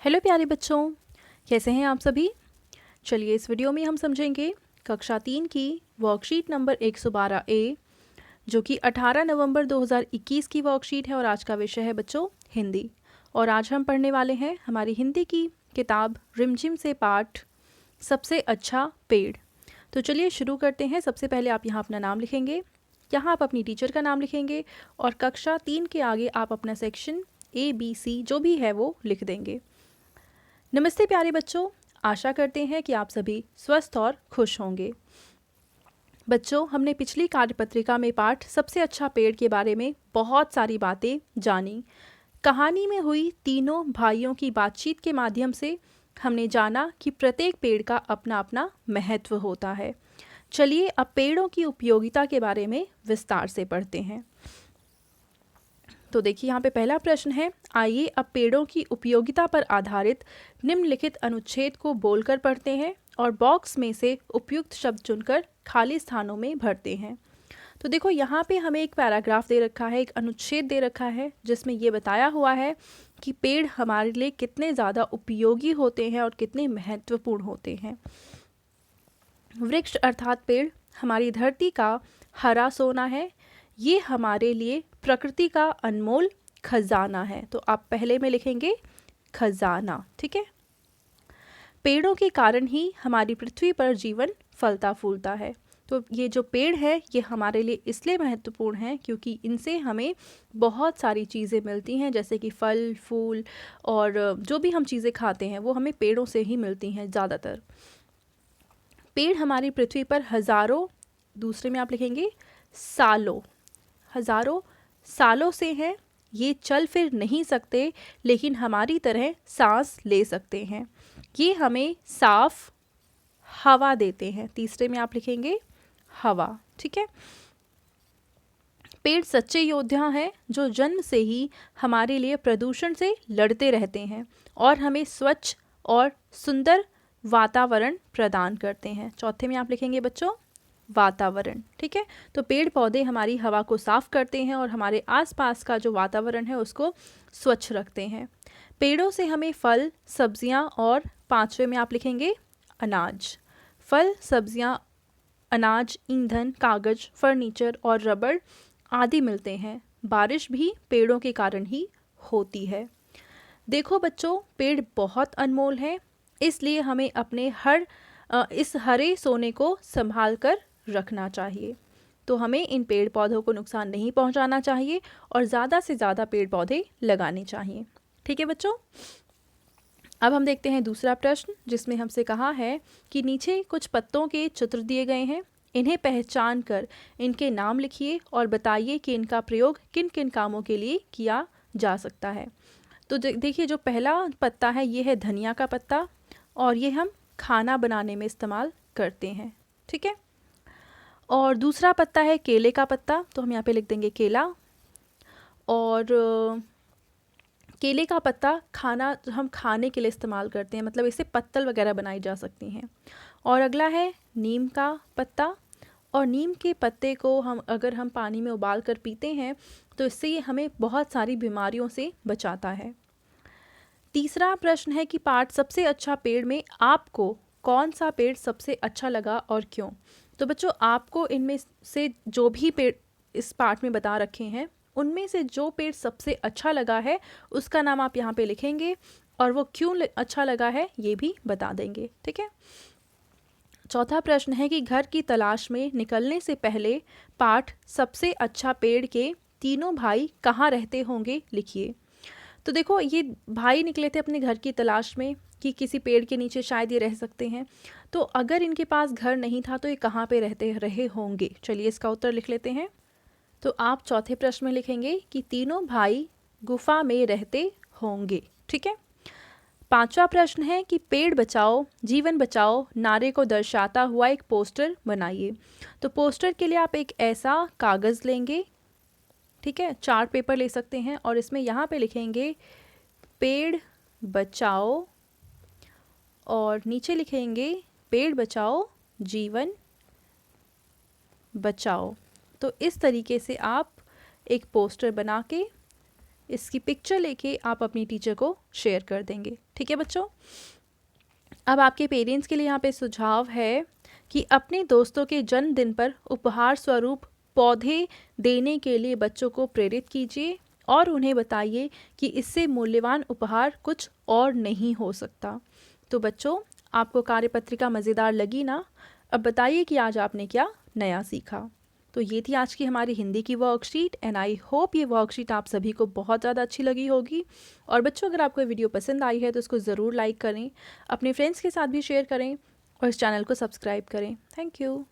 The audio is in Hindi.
हेलो प्यारे बच्चों, कैसे हैं आप सभी। चलिए इस वीडियो में हम समझेंगे कक्षा 3 की वर्कशीट नंबर 112 ए, जो कि 18 नवंबर 2021 की वर्कशीट है और आज का विषय है बच्चों हिंदी। और आज हम पढ़ने वाले हैं हमारी हिंदी की किताब रिमझिम से पाठ सबसे अच्छा पेड़। तो चलिए शुरू करते हैं। सबसे पहले आप यहाँ अपना नाम लिखेंगे, यहाँ आप अपनी टीचर का नाम लिखेंगे और कक्षा 3 के आगे आप अपना सेक्शन ABC जो भी है वो लिख देंगे। नमस्ते प्यारे बच्चों, आशा करते हैं कि आप सभी स्वस्थ और खुश होंगे। बच्चों, हमने पिछली कार्यपत्रिका में पाठ सबसे अच्छा पेड़ के बारे में बहुत सारी बातें जानी। कहानी में हुई तीनों भाइयों की बातचीत के माध्यम से हमने जाना कि प्रत्येक पेड़ का अपना अपना महत्व होता है। चलिए अब पेड़ों की उपयोगिता के बारे में विस्तार से पढ़ते हैं। तो देखिए यहाँ पे पहला प्रश्न है, आइए अब पेड़ों की उपयोगिता पर आधारित निम्नलिखित अनुच्छेद को बोलकर पढ़ते हैं और बॉक्स में से उपयुक्त शब्द चुनकर खाली स्थानों में भरते हैं। तो देखो यहाँ पे हमें एक पैराग्राफ दे रखा है, एक अनुच्छेद दे रखा है जिसमें ये बताया हुआ है कि पेड़ हमारे लिए कितने ज़्यादा उपयोगी होते हैं और कितने महत्वपूर्ण होते हैं। वृक्ष अर्थात पेड़ हमारी धरती का हरा सोना है, ये हमारे लिए प्रकृति का अनमोल खजाना है। तो आप पहले में लिखेंगे खजाना, ठीक है। पेड़ों के कारण ही हमारी पृथ्वी पर जीवन फलता फूलता है। तो ये जो पेड़ है ये हमारे लिए इसलिए महत्वपूर्ण है क्योंकि इनसे हमें बहुत सारी चीज़ें मिलती हैं, जैसे कि फल फूल और जो भी हम चीज़ें खाते हैं वो हमें पेड़ों से ही मिलती हैं ज़्यादातर। पेड़ हमारी पृथ्वी पर हज़ारों, दूसरे में आप लिखेंगे सालों, हज़ारों सालों से हैं। ये चल फिर नहीं सकते लेकिन हमारी तरह सांस ले सकते हैं। ये हमें साफ हवा देते हैं। तीसरे में आप लिखेंगे हवा, ठीक है। पेड़ सच्चे योद्धा हैं जो जन्म से ही हमारे लिए प्रदूषण से लड़ते रहते हैं और हमें स्वच्छ और सुंदर वातावरण प्रदान करते हैं। चौथे में आप लिखेंगे बच्चों वातावरण, ठीक है। तो पेड़ पौधे हमारी हवा को साफ करते हैं और हमारे आसपास का जो वातावरण है उसको स्वच्छ रखते हैं। पेड़ों से हमें फल सब्जियां और पांचवे में आप लिखेंगे अनाज। फल सब्जियां, अनाज, ईंधन, कागज, फर्नीचर और रबड़ आदि मिलते हैं। बारिश भी पेड़ों के कारण ही होती है। देखो बच्चों, पेड़ बहुत अनमोल है, इसलिए हमें अपने इस हरे सोने को संभाल कर रखना चाहिए। तो हमें इन पेड़ पौधों को नुकसान नहीं पहुंचाना चाहिए और ज़्यादा से ज़्यादा पेड़ पौधे लगाने चाहिए, ठीक है बच्चों। अब हम देखते हैं दूसरा प्रश्न, जिसमें हमसे कहा है कि नीचे कुछ पत्तों के चित्र दिए गए हैं, इन्हें पहचान कर इनके नाम लिखिए और बताइए कि इनका प्रयोग किन किन कामों के लिए किया जा सकता है। तो देखिए जो पहला पत्ता है ये है धनिया का पत्ता और ये हम खाना बनाने में इस्तेमाल करते हैं, ठीक है। और दूसरा पत्ता है केले का पत्ता, तो हम यहाँ पे लिख देंगे केला। और केले का पत्ता हम खाने के लिए इस्तेमाल करते हैं, मतलब इससे पत्तल वगैरह बनाई जा सकती हैं। और अगला है नीम का पत्ता, और नीम के पत्ते को अगर हम पानी में उबाल कर पीते हैं तो इससे ये हमें बहुत सारी बीमारियों से बचाता है। तीसरा प्रश्न है कि पाठ सबसे अच्छा पेड़ में आपको कौन सा पेड़ सबसे अच्छा लगा और क्यों। तो बच्चों, आपको इनमें से जो भी पेड़ इस पाठ में बता रखे हैं उनमें से जो पेड़ सबसे अच्छा लगा है उसका नाम आप यहाँ पे लिखेंगे और वो क्यों अच्छा लगा है ये भी बता देंगे, ठीक है। चौथा प्रश्न है कि घर की तलाश में निकलने से पहले पाठ सबसे अच्छा पेड़ के तीनों भाई कहाँ रहते होंगे लिखिए। तो देखो ये भाई निकले थे अपने घर की तलाश में कि किसी पेड़ के नीचे शायद ये रह सकते हैं। तो अगर इनके पास घर नहीं था तो ये कहाँ पे रहे होंगे। चलिए इसका उत्तर लिख लेते हैं। तो आप चौथे प्रश्न में लिखेंगे कि तीनों भाई गुफा में रहते होंगे, ठीक है। पांचवा प्रश्न है कि पेड़ बचाओ जीवन बचाओ नारे को दर्शाता हुआ एक पोस्टर बनाइए। तो पोस्टर के लिए आप एक ऐसा कागज़ लेंगे, ठीक है, चार्ट पेपर ले सकते हैं और इसमें यहाँ पे लिखेंगे पेड़ बचाओ और नीचे लिखेंगे पेड़ बचाओ जीवन बचाओ। तो इस तरीके से आप एक पोस्टर बना के इसकी पिक्चर लेके आप अपनी टीचर को शेयर कर देंगे। ठीक है बच्चों। अब आपके पेरेंट्स के लिए यहाँ पे सुझाव है कि अपने दोस्तों के जन्मदिन पर उपहार स्वरूप पौधे देने के लिए बच्चों को प्रेरित कीजिए और उन्हें बताइए कि इससे मूल्यवान उपहार कुछ और नहीं हो सकता। तो बच्चों, आपको कार्यपत्रिका मज़ेदार लगी ना? अब बताइए कि आज आपने क्या नया सीखा। तो ये थी आज की हमारी हिंदी की वर्कशीट एंड आई होप ये वर्कशीट आप सभी को बहुत ज़्यादा अच्छी लगी होगी। और बच्चों, अगर आपको ये वीडियो पसंद आई है तो इसको ज़रूर लाइक करें, अपने फ्रेंड्स के साथ भी शेयर करें और इस चैनल को सब्सक्राइब करें। Thank you.